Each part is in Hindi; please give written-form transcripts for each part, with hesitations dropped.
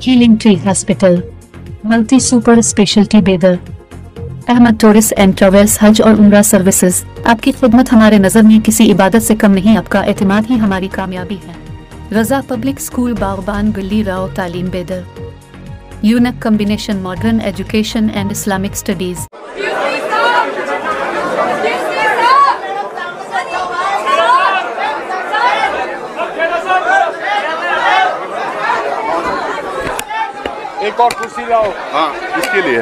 Healing tree hospital, multi super speciality बेदर, अहमद टूरिस्ट एंड ट्रैवल्स, हज और उम्रा सर्विसेज। आपकी खिदमत हमारे नज़र में किसी इबादत से कम नहीं, आपका एतमाद ही हमारी कामयाबी है। रजा पब्लिक स्कूल, बागबान गली, राव तालीम बेदर, unique combination modern education and Islamic studies. एक और कुर्सी लाओ। हाँ, इसके लिए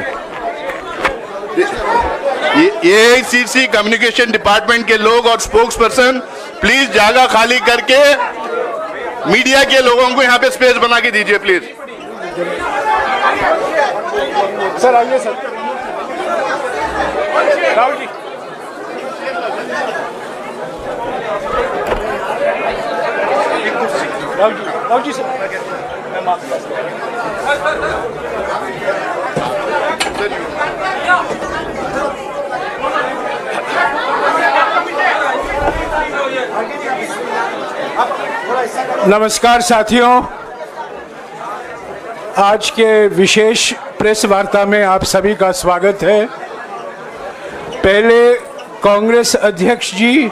ये सीसी कम्युनिकेशन डिपार्टमेंट के लोग और स्पोक्स पर्सन प्लीज जगह खाली करके मीडिया के लोगों को यहाँ पे स्पेस बना के दीजिए प्लीज। सर आइए सर। राहुल जी राहुल जी सर मैं माफी नमस्कार साथियों, आज के विशेष प्रेस वार्ता में आप सभी का स्वागत है। पहले कांग्रेस अध्यक्ष जी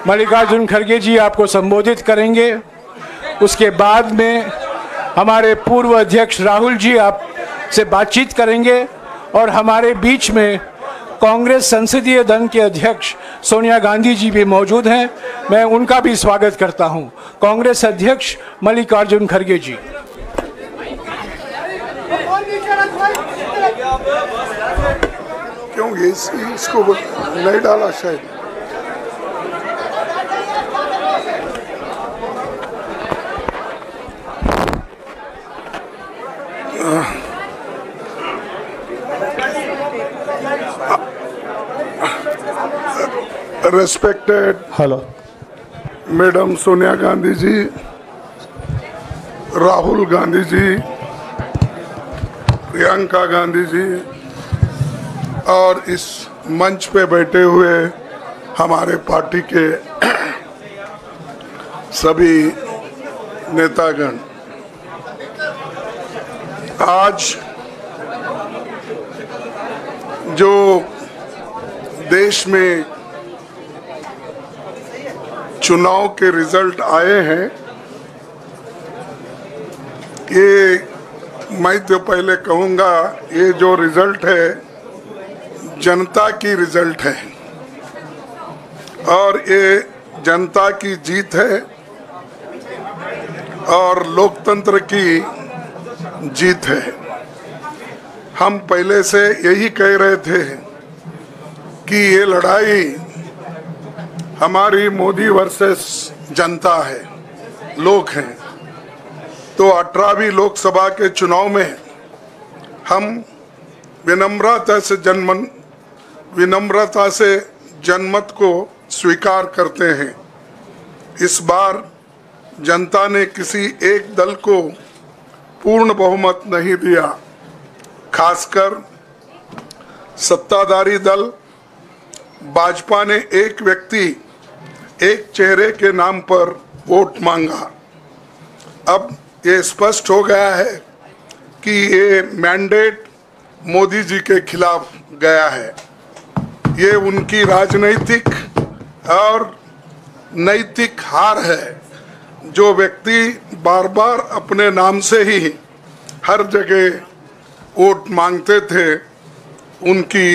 मल्लिकार्जुन खड़गे जी आपको संबोधित करेंगे। उसके बाद में हमारे पूर्व अध्यक्ष राहुल जी आपसे बातचीत करेंगे और हमारे बीच में कांग्रेस संसदीय दल के अध्यक्ष सोनिया गांधी जी भी मौजूद हैं। मैं उनका भी स्वागत करता हूं। कांग्रेस अध्यक्ष मल्लिकार्जुन खड़गे जी। क्यों इसको नहीं डाला शायद। Respected मैडम सोनिया गांधी जी, राहुल गांधी जी, प्रियंका गांधी जी और इस मंच पे बैठे हुए हमारे पार्टी के सभी नेतागण, आज जो देश में चुनाव के रिजल्ट आए हैं, ये मैं तो पहले कहूँगा ये जो रिजल्ट है जनता की रिजल्ट है और ये जनता की जीत है और लोकतंत्र की जीत है। हम पहले से यही कह रहे थे कि ये लड़ाई हमारी मोदी वर्सेस जनता है, लोग हैं। तो 18वीं लोकसभा के चुनाव में हम विनम्रता से जनमत को स्वीकार करते हैं। इस बार जनता ने किसी एक दल को पूर्ण बहुमत नहीं दिया, खासकर सत्ताधारी दल भाजपा ने एक व्यक्ति एक चेहरे के नाम पर वोट मांगा। अब ये स्पष्ट हो गया है कि ये मैंडेट मोदी जी के खिलाफ गया है। ये उनकी राजनीतिक और नैतिक हार है। जो व्यक्ति बार बार अपने नाम से ही हर जगह वोट मांगते थे, उनकी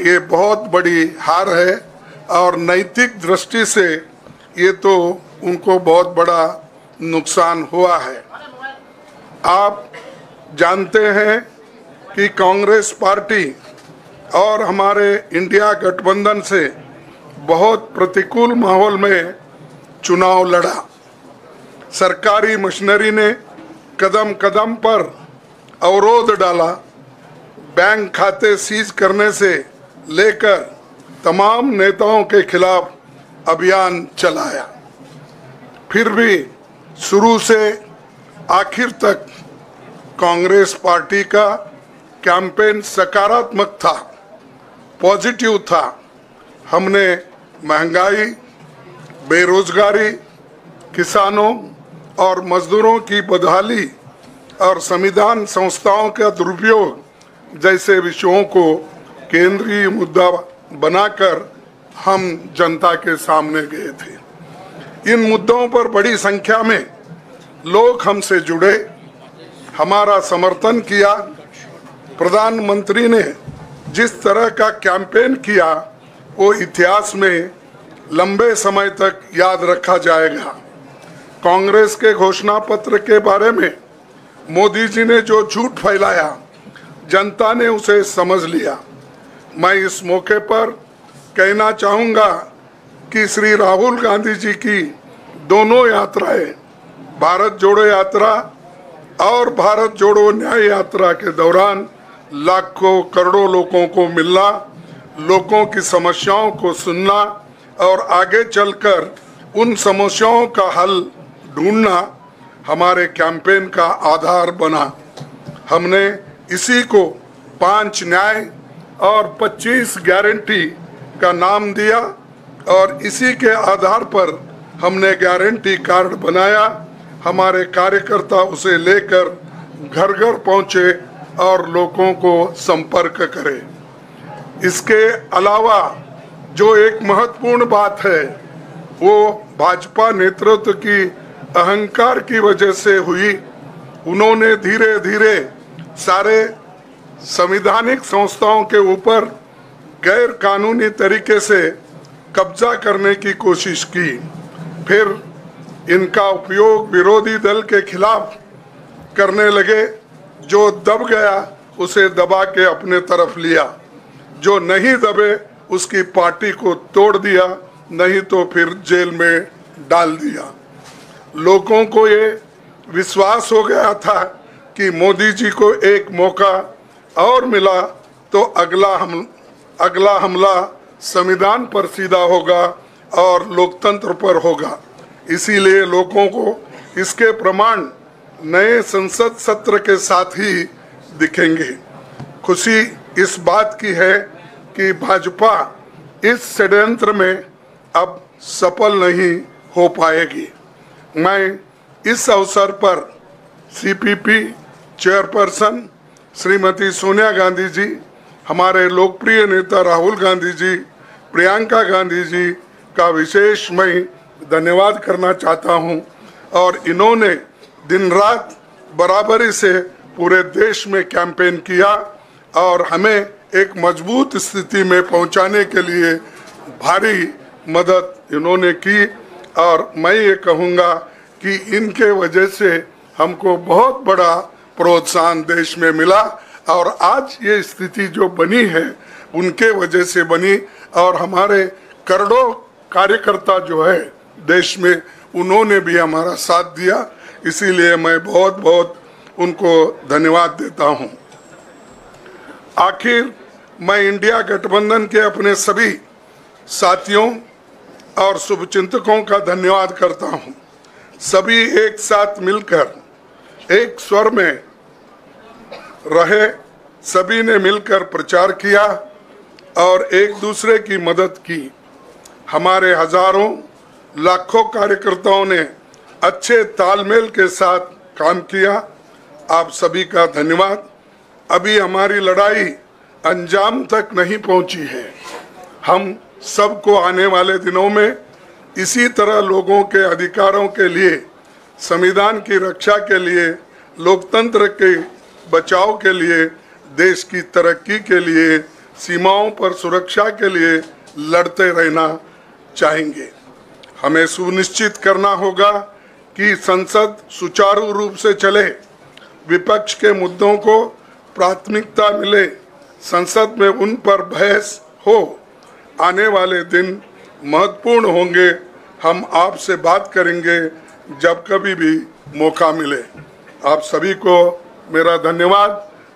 ये बहुत बड़ी हार है और नैतिक दृष्टि से ये तो उनको बहुत बड़ा नुकसान हुआ है। आप जानते हैं कि कांग्रेस पार्टी और हमारे इंडिया गठबंधन से बहुत प्रतिकूल माहौल में चुनाव लड़ा। सरकारी मशीनरी ने कदम कदम पर अवरोध डाला। बैंक खाते सीज करने से लेकर तमाम नेताओं के खिलाफ अभियान चलाया। फिर भी शुरू से आखिर तक कांग्रेस पार्टी का कैंपेन सकारात्मक था, पॉजिटिव था। हमने महंगाई, बेरोजगारी, किसानों और मजदूरों की बदहाली और संविधान संस्थाओं का दुरुपयोग जैसे विषयों को केंद्रीय मुद्दा बनाकर हम जनता के सामने गए थे। इन मुद्दों पर बड़ी संख्या में लोग हमसे जुड़े, हमारा समर्थन किया। प्रधानमंत्री ने जिस तरह का कैंपेन किया वो इतिहास में लंबे समय तक याद रखा जाएगा। कांग्रेस के घोषणा पत्र के बारे में मोदी जी ने जो झूठ फैलाया, जनता ने उसे समझ लिया। मैं इस मौके पर कहना चाहूँगा कि श्री राहुल गांधी जी की दोनों यात्राएं, भारत जोड़ो यात्रा और भारत जोड़ो न्याय यात्रा के दौरान लाखों करोड़ों लोगों को मिलना, लोगों की समस्याओं को सुनना और आगे चलकर उन समस्याओं का हल ढूंढना हमारे कैंपेन का आधार बना। हमने इसी को 5 न्याय और 25 गारंटी का नाम दिया और इसी के आधार पर हमने गारंटी कार्ड बनाया। हमारे कार्यकर्ता उसे लेकर घर घर पहुंचे और लोगों को संपर्क करे। इसके अलावा जो एक महत्वपूर्ण बात है वो भाजपा नेतृत्व की अहंकार की वजह से हुई। उन्होंने धीरे धीरे सारे संवैधानिक संस्थाओं के ऊपर गैर कानूनी तरीके से कब्जा करने की कोशिश की। फिर इनका उपयोग विरोधी दल के खिलाफ करने लगे। जो दब गया उसे दबा के अपने तरफ लिया, जो नहीं दबे उसकी पार्टी को तोड़ दिया, नहीं तो फिर जेल में डाल दिया। लोगों को ये विश्वास हो गया था कि मोदी जी को एक मौका और मिला तो अगला हमला संविधान पर सीधा होगा और लोकतंत्र पर होगा। इसीलिए लोगों को इसके प्रमाण नए संसद सत्र के साथ ही दिखेंगे। खुशी इस बात की है कि भाजपा इस षड्यंत्र में अब सफल नहीं हो पाएगी। मैं इस अवसर पर सीपीपी चेयरपर्सन श्रीमती सोनिया गांधी जी, हमारे लोकप्रिय नेता राहुल गांधी जी, प्रियंका गांधी जी का विशेष मैं धन्यवाद करना चाहता हूं। और इन्होंने दिन रात बराबरी से पूरे देश में कैंपेन किया और हमें एक मजबूत स्थिति में पहुंचाने के लिए भारी मदद इन्होंने की। और मैं ये कहूँगा कि इनके वजह से हमको बहुत बड़ा प्रोत्साहन देश में मिला और आज ये स्थिति जो बनी है उनके वजह से बनी। और हमारे करोड़ों कार्यकर्ता जो है देश में, उन्होंने भी हमारा साथ दिया। इसीलिए मैं बहुत बहुत उनको धन्यवाद देता हूं। आखिर मैं इंडिया गठबंधन के अपने सभी साथियों और शुभचिंतकों का धन्यवाद करता हूं। सभी एक साथ मिलकर एक स्वर में रहे, सभी ने मिलकर प्रचार किया और एक दूसरे की मदद की। हमारे हजारों लाखों कार्यकर्ताओं ने अच्छे तालमेल के साथ काम किया। आप सभी का धन्यवाद। अभी हमारी लड़ाई अंजाम तक नहीं पहुंची है। हम सबको आने वाले दिनों में इसी तरह लोगों के अधिकारों के लिए, संविधान की रक्षा के लिए, लोकतंत्र के बचाव के लिए, देश की तरक्की के लिए, सीमाओं पर सुरक्षा के लिए लड़ते रहना चाहेंगे। हमें सुनिश्चित करना होगा कि संसद सुचारू रूप से चले, विपक्ष के मुद्दों को प्राथमिकता मिले, संसद में उन पर बहस हो। आने वाले दिन महत्वपूर्ण होंगे। हम आपसे बात करेंगे जब कभी भी मौका मिले। आप सभी को मेरा धन्यवाद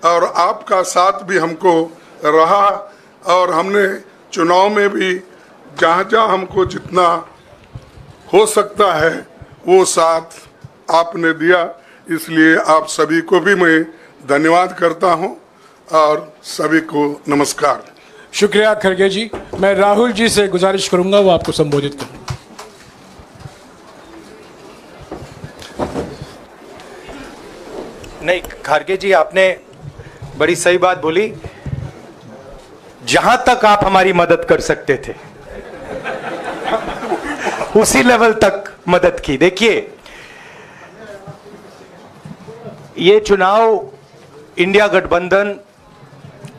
और आपका साथ भी हमको रहा और हमने चुनाव में भी जहाँ हमको जितना हो सकता है वो साथ आपने दिया। इसलिए आप सभी को भी मैं धन्यवाद करता हूं और सभी को नमस्कार। शुक्रिया खड़गे जी। मैं राहुल जी से गुजारिश करूंगा वो आपको संबोधित करें। नहीं, खारगे जी आपने बड़ी सही बात बोली। जहां तक आप हमारी मदद कर सकते थे उसी लेवल तक मदद की। देखिए, ये चुनाव इंडिया गठबंधन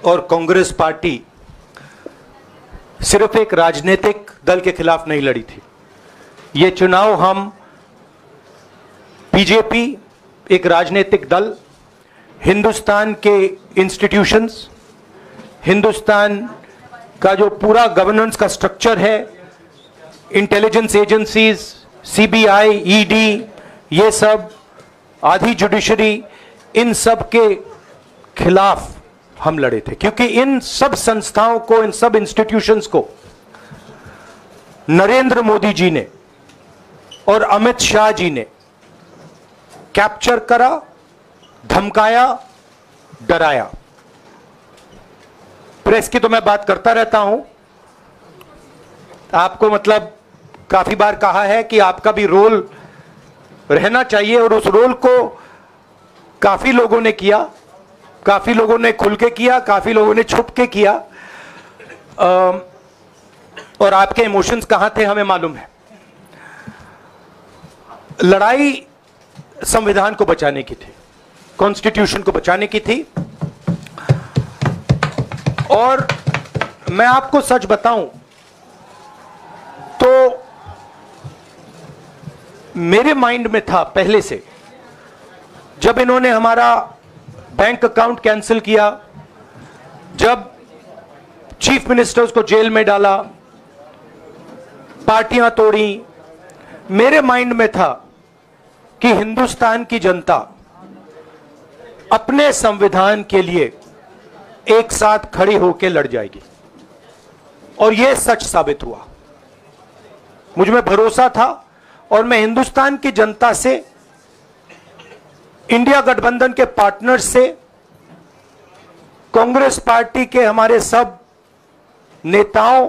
और कांग्रेस पार्टी सिर्फ एक राजनीतिक दल के खिलाफ नहीं लड़ी थी। ये चुनाव हम बीजेपी, एक राजनीतिक दल, हिंदुस्तान के इंस्टीट्यूशंस, हिंदुस्तान का जो पूरा गवर्नेंस का स्ट्रक्चर है, इंटेलिजेंस एजेंसीज, सीबीआई, ईडी, ये सब, आधी जुडिशरी, इन सब के खिलाफ हम लड़े थे। क्योंकि इन सब संस्थाओं को, इन सब इंस्टीट्यूशंस को नरेंद्र मोदी जी ने और अमित शाह जी ने कैप्चर करा, धमकाया, डराया। प्रेस की तो मैं बात करता रहता हूं, आपको मतलब काफी बार कहा है कि आपका भी रोल रहना चाहिए, और उस रोल को काफी लोगों ने किया, काफी लोगों ने खुल के किया, काफी लोगों ने छुप के किया, और आपके इमोशंस कहां थे हमें मालूम है। लड़ाई संविधान को बचाने की थी, कॉन्स्टिट्यूशन को बचाने की थी। और मैं आपको सच बताऊं तो मेरे माइंड में था पहले से, जब इन्होंने हमारा बैंक अकाउंट कैंसिल किया, जब चीफ मिनिस्टर्स को जेल में डाला, पार्टियां तोड़ी, मेरे माइंड में था कि हिंदुस्तान की जनता अपने संविधान के लिए एक साथ खड़ी होकर लड़ जाएगी, और यह सच साबित हुआ। मुझ में भरोसा था, और मैं हिंदुस्तान की जनता से, इंडिया गठबंधन के पार्टनर्स से, कांग्रेस पार्टी के हमारे सब नेताओं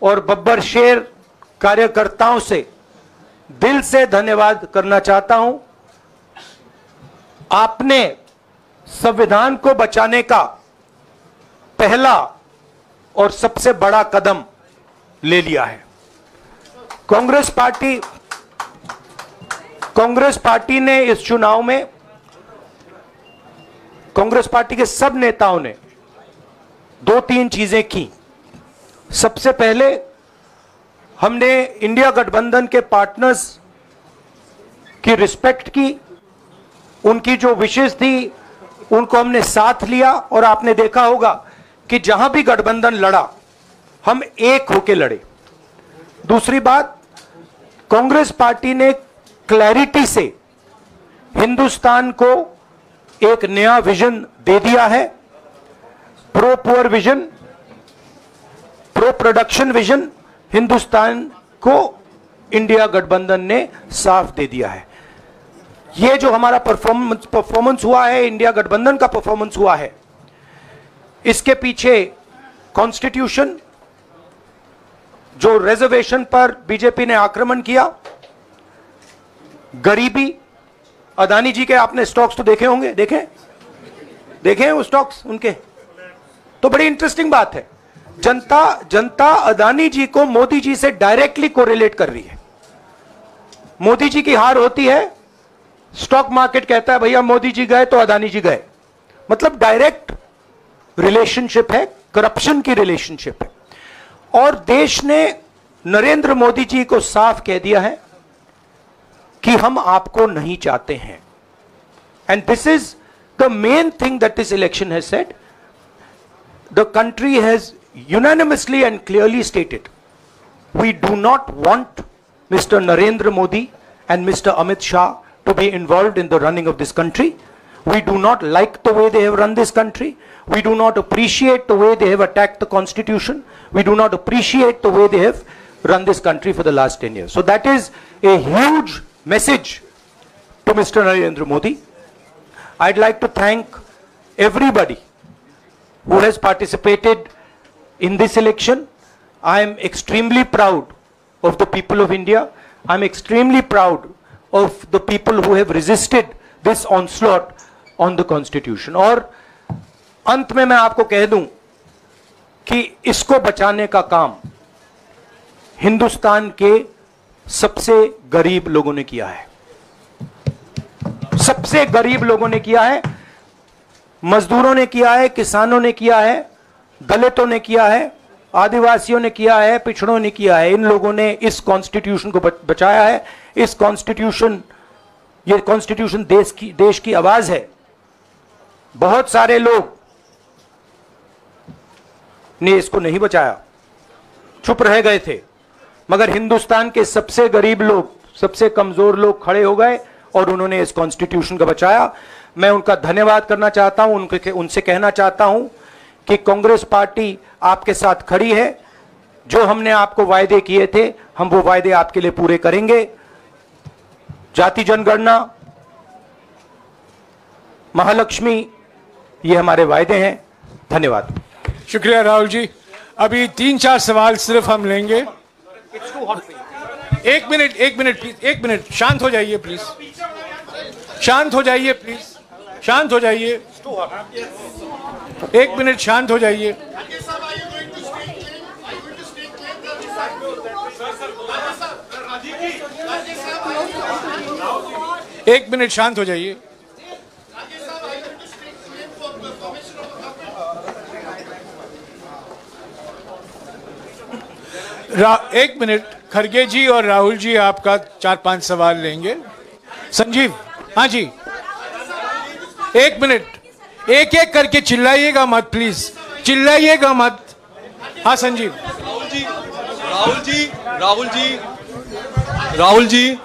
और बब्बर शेर कार्यकर्ताओं से दिल से धन्यवाद करना चाहता हूं। आपने संविधान को बचाने का पहला और सबसे बड़ा कदम ले लिया है। कांग्रेस पार्टी ने इस चुनाव में, कांग्रेस पार्टी के सब नेताओं ने 2-3 चीजें की। सबसे पहले हमने इंडिया गठबंधन के पार्टनर्स की रिस्पेक्ट की, उनकी जो विशेष थी उनको हमने साथ लिया, और आपने देखा होगा कि जहां भी गठबंधन लड़ा हम एक होकर लड़े। दूसरी बात, कांग्रेस पार्टी ने क्लैरिटी से हिंदुस्तान को एक नया विजन दे दिया है, pro poor vision, pro production vision Hindustan को इंडिया गठबंधन ने साफ दे दिया है। यह जो हमारा परफॉर्मेंस हुआ है, इंडिया गठबंधन का परफॉर्मेंस हुआ है, इसके पीछे कॉन्स्टिट्यूशन, जो रिजर्वेशन पर बीजेपी ने आक्रमण किया, गरीबी, अदानी जी के आपने स्टॉक्स तो देखे होंगे, देखे वो स्टॉक्स उनके, तो बड़ी इंटरेस्टिंग बात है। जनता अदानी जी को मोदी जी से डायरेक्टली कोरिलेट कर रही है। मोदी जी की हार होती है, स्टॉक मार्केट कहता है भैया मोदी जी गए तो अदानी जी गए, मतलब डायरेक्ट रिलेशनशिप है, करप्शन की रिलेशनशिप है। और देश ने नरेंद्र मोदी जी को साफ कह दिया है कि हम आपको नहीं चाहते हैं। And this is the main thing that this election has said. The country has unanimously and clearly stated, we do not want Mr. Narendra Modi and Mr. Amit Shah to be involved in the running of this country. We do not like the way they have run this country. We do not appreciate the way they have attacked the constitution. We do not appreciate the way they have run this country for the last 10 years. So that is a huge message to Mr. Narendra Modi. I'd like to thank everybody who has participated in this election. I am extremely proud of the people of India. I am extremely proud of the people who have resisted this onslaught on the constitution. और अंत में मैं आपको कह दूं कि इसको बचाने का काम हिंदुस्तान के सबसे गरीब लोगों ने किया है, सबसे गरीब लोगों ने किया है, मजदूरों ने किया है, किसानों ने किया है, दलितों ने किया है, आदिवासियों ने किया है, पिछड़ों ने किया है। इन लोगों ने इस कॉन्स्टिट्यूशन को बचाया है। इस कॉन्स्टिट्यूशन, ये कॉन्स्टिट्यूशन देश की आवाज है। बहुत सारे लोग ने इसको नहीं बचाया, चुप रह गए थे, मगर हिंदुस्तान के सबसे गरीब लोग, सबसे कमजोर लोग खड़े हो गए और उन्होंने इस कॉन्स्टिट्यूशन को बचाया। मैं उनका धन्यवाद करना चाहता हूं, उनसे कहना चाहता हूं कि कांग्रेस पार्टी आपके साथ खड़ी है। जो हमने आपको वायदे किए थे, हम वो वायदे आपके लिए पूरे करेंगे। जाति जनगणना, महालक्ष्मी, ये हमारे वायदे हैं। धन्यवाद। शुक्रिया राहुल जी। अभी 3-4 सवाल सिर्फ हम लेंगे। एक मिनट प्लीज, एक मिनट, शांत हो जाइए प्लीज, शांत हो जाइए प्लीज, शांत हो जाइए, एक मिनट शांत हो जाइए। एक मिनट शांत हो जाइए। एक मिनट, खड़गे जी और राहुल जी आपका 4-5 सवाल लेंगे। संजीव, हाँ जी, एक मिनट, एक एक करके चिल्लाइएगा मत प्लीज, चिल्लाइएगा मत। हाँ Sanjeev. Rahul ji,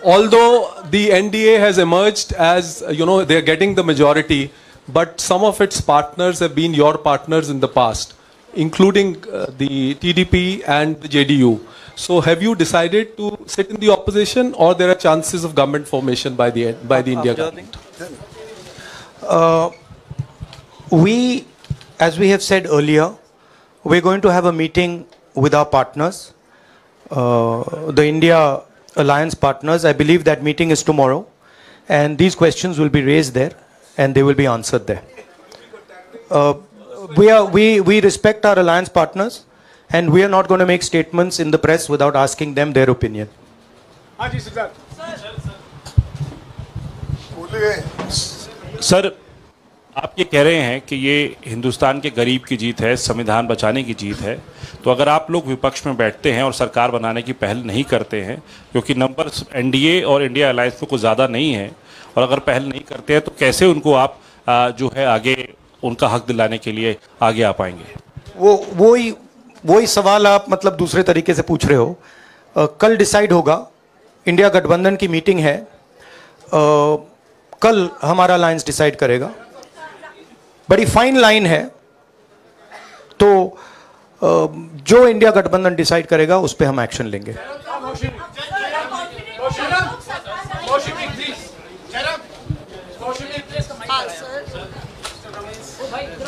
although the NDA has emerged as, you know, they are getting the majority, but some of its partners have been your partners in the past, including the TDP and the JDU. So have you decided to sit in the opposition, or there are chances of government formation by the India government? As we have said earlier, we're going to have a meeting with our partners, the India Alliance partners. I believe that meeting is tomorrow, and these questions will be raised there, and they will be answered there. We respect our alliance partners, and we are not going to make statements in the press without asking them their opinion. Sir, आप ये कह रहे हैं कि ये हिंदुस्तान के गरीब की जीत है, संविधान बचाने की जीत है, तो अगर आप लोग विपक्ष में बैठते हैं और सरकार बनाने की पहल नहीं करते हैं, क्योंकि नंबर एनडीए और इंडिया अलायंस में कुछ ज़्यादा नहीं है, और अगर पहल नहीं करते हैं तो कैसे उनको आप जो है आगे उनका हक दिलाने के लिए आगे आ पाएंगे? वही सवाल आप मतलब दूसरे तरीके से पूछ रहे हो। कल डिसाइड होगा, इंडिया गठबंधन की मीटिंग है, कल हमारा अलायंस डिसाइड करेगा। बड़ी फाइन लाइन है, तो जो इंडिया गठबंधन डिसाइड करेगा उस पर हम एक्शन लेंगे।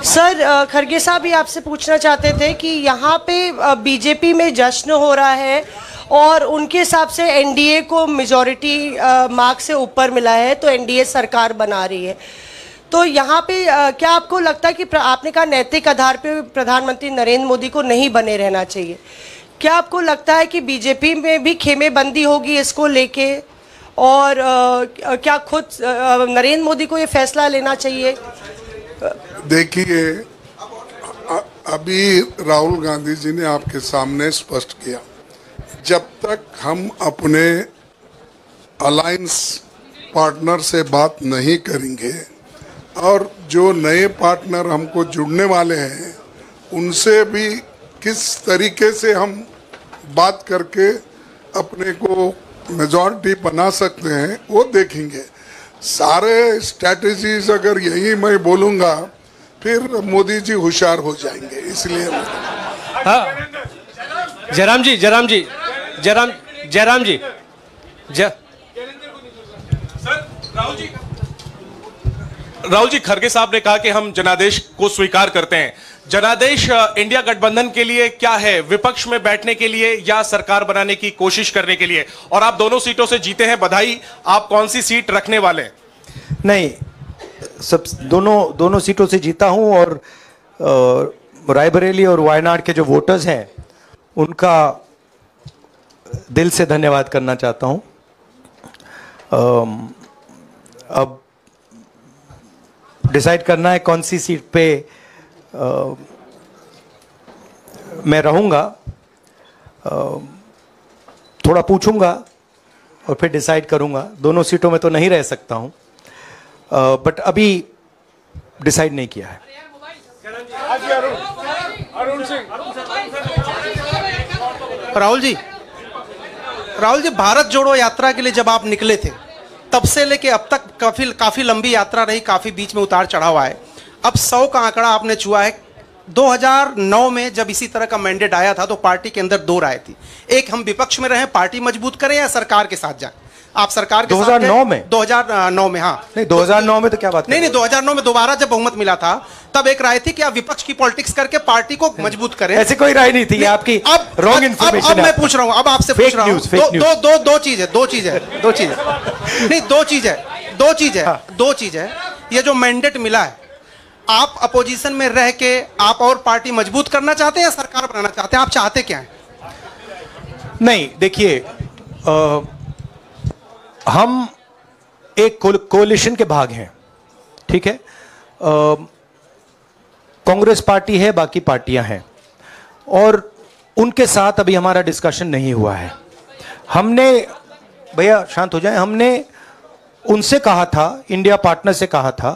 सर, खड़गे साहब ये आपसे पूछना चाहते थे कि यहाँ पे बीजेपी में जश्न हो रहा है और उनके हिसाब से एनडीए को मेजॉरिटी मार्क से ऊपर मिला है, तो एनडीए सरकार बना रही है। तो यहाँ पे क्या आपको लगता है कि आपने कहा नैतिक आधार पे प्रधानमंत्री नरेंद्र मोदी को नहीं बने रहना चाहिए, क्या आपको लगता है कि बीजेपी में भी खेमेबंदी होगी इसको लेके, और क्या खुद नरेंद्र मोदी को ये फैसला लेना चाहिए? देखिए, अभी राहुल गांधी जी ने आपके सामने स्पष्ट किया, जब तक हम अपने अलायंस पार्टनर से बात नहीं करेंगे और जो नए पार्टनर हमको जुड़ने वाले हैं उनसे भी किस तरीके से हम बात करके अपने को मेजॉरिटी बना सकते हैं वो देखेंगे। सारे स्ट्रैटेजीज अगर यही मैं बोलूँगा फिर मोदी जी होशियार हो जाएंगे, इसलिए। हाँ, जयराम जी, राहुल जी, खड़गे साहब ने कहा कि हम जनादेश को स्वीकार करते हैं। जनादेश इंडिया गठबंधन के लिए क्या है? विपक्ष में बैठने के लिए या सरकार बनाने की कोशिश करने के लिए? और आप दोनों सीटों से जीते हैं, बधाई। आप कौन सी सीट रखने वाले हैं? नहीं, सब दोनों सीटों से जीता हूं और रायबरेली और वायनाड के जो वोटर्स हैं उनका दिल से धन्यवाद करना चाहता हूं। अब डिसाइड करना है कौन सी सीट पे मैं रहूंगा। थोड़ा पूछूंगा और फिर डिसाइड करूंगा। दोनों सीटों में तो नहीं रह सकता हूं, बट अभी डिसाइड नहीं किया है। राहुल जी, भारत जोड़ो यात्रा के लिए जब आप निकले थे तब से लेके अब तक काफी लंबी यात्रा रही, काफी बीच में उतार चढ़ाव आए। अब 100 का आंकड़ा आपने छुआ है। 2009 में जब इसी तरह का मैंडेट आया था तो पार्टी के अंदर 2 राय थी, एक हम विपक्ष में रहें, पार्टी मजबूत करें, या सरकार के साथ जाएं। आप सरकार के 2009 में 2009 में हाँ नहीं 2009 में तो क्या बात नहीं 2009 में दोबारा जब बहुमत मिला था तब एक राय थी कि आप विपक्ष की पॉलिटिक्स करके पार्टी को मजबूत करें। ऐसी कोई राय नहीं थी आपकी। अब रॉन्ग इन्फॉर्मेशन। अब मैं पूछ रहा हूं, अब आपसे पूछ रहा हूं। दो चीज है। दो चीज है। ये जो मैंडेट मिला है, आप अपोजिशन में रह के आप और पार्टी मजबूत करना चाहते हैं या सरकार बनाना चाहते हैं? आप चाहते क्या है? नहीं, देखिए, हम एक कोalition के भाग हैं, ठीक है। कांग्रेस पार्टी है, बाकी पार्टियां हैं, और उनके साथ अभी हमारा डिस्कशन नहीं हुआ है। हमने, भैया शांत हो जाए, हमने उनसे कहा था, इंडिया पार्टनर से कहा था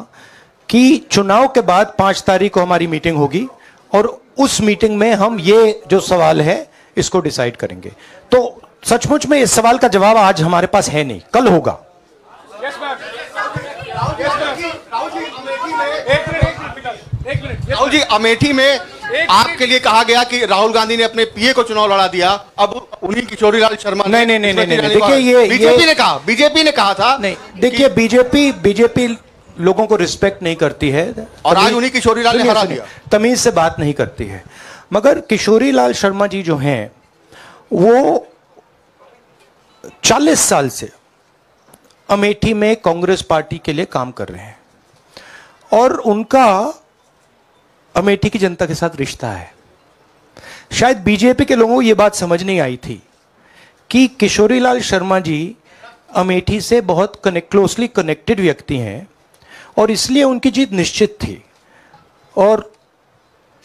कि चुनाव के बाद 5 तारीख को हमारी मीटिंग होगी और उस मीटिंग में हम ये जो सवाल है इसको डिसाइड करेंगे। तो सचमुच में इस सवाल का जवाब आज हमारे पास है नहीं, कल होगा। राहुल जी, अमेठी में आपके लिए कहा गया कि राहुल गांधी ने अपने पीए को चुनाव लड़ा दिया, अब उन्हीं किशोरीलाल शर्मा नहीं, देखिए, ये बीजेपी ने कहा था। नहीं, देखिए, बीजेपी लोगों को रिस्पेक्ट नहीं करती है और आज उन्हीं किशोरीलाल ने हरा दिया। तमीज से बात नहीं करती है। मगर किशोरीलाल शर्मा जी जो हैं वो 40 साल से अमेठी में कांग्रेस पार्टी के लिए काम कर रहे हैं और उनका अमेठी की जनता के साथ रिश्ता है। शायद बीजेपी के लोगों को यह बात समझ नहीं आई थी कि किशोरीलाल शर्मा जी अमेठी से बहुत क्लोजली कनेक्टेड व्यक्ति हैं और इसलिए उनकी जीत निश्चित थी। और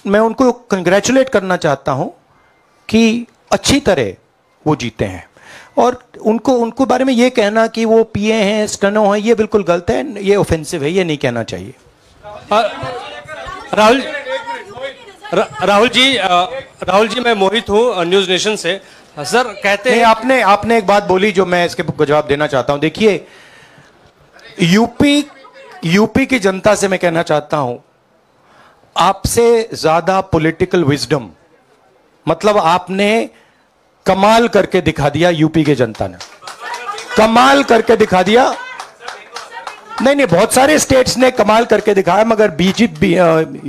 मैं उनको कंग्रेचुलेट करना चाहता हूं कि अच्छी तरह वो जीते हैं। और उनको बारे में ये कहना कि वो पीए हैं, स्टनो हैं, ये बिल्कुल गलत है, ये ऑफेंसिव है, ये नहीं कहना चाहिए। राहुल जी, मैं मोहित हूँ न्यूज नेशन से। सर कहते हैं, आपने एक बात बोली जो मैं इसके जवाब देना चाहता हूं। देखिए, यूपी की जनता से मैं कहना चाहता हूं, आपसे ज्यादा पॉलिटिकल विजडम, मतलब आपने कमाल करके दिखा दिया। यूपी के जनता ने कमाल करके दिखा दिया। नहीं, बहुत सारे स्टेट्स ने कमाल करके दिखाया, मगर बीजेपी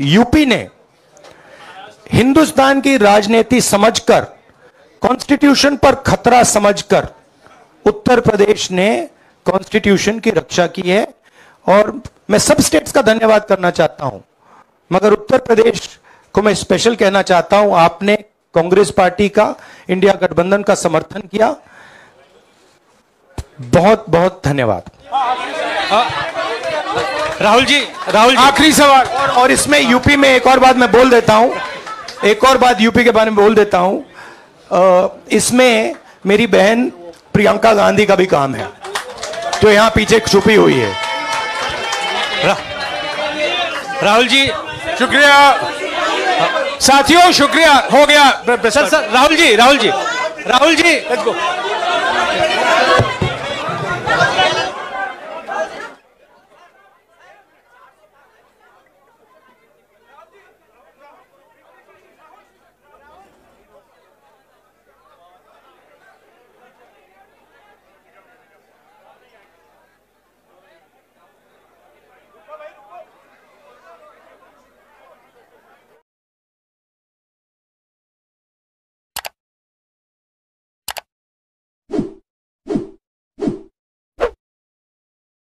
यूपी ने हिंदुस्तान की राजनीति समझकर, कॉन्स्टिट्यूशन पर खतरा समझकर उत्तर प्रदेश ने कॉन्स्टिट्यूशन की रक्षा की है। और मैं सब स्टेट्स का धन्यवाद करना चाहता हूं, मगर उत्तर प्रदेश को मैं स्पेशल कहना चाहता हूं। आपने कांग्रेस पार्टी का, इंडिया गठबंधन का समर्थन किया, बहुत बहुत धन्यवाद। राहुल जी, आखिरी सवाल। और इसमें यूपी में एक और बात मैं बोल देता हूं, यूपी के बारे में बोल देता हूं। इसमें मेरी बहन प्रियंका गांधी का भी काम है, जो यहां पीछे छुपी हुई है। राहुल जी, शुक्रिया साथियों, शुक्रिया। हो गया sir. Rahul ji, let's go.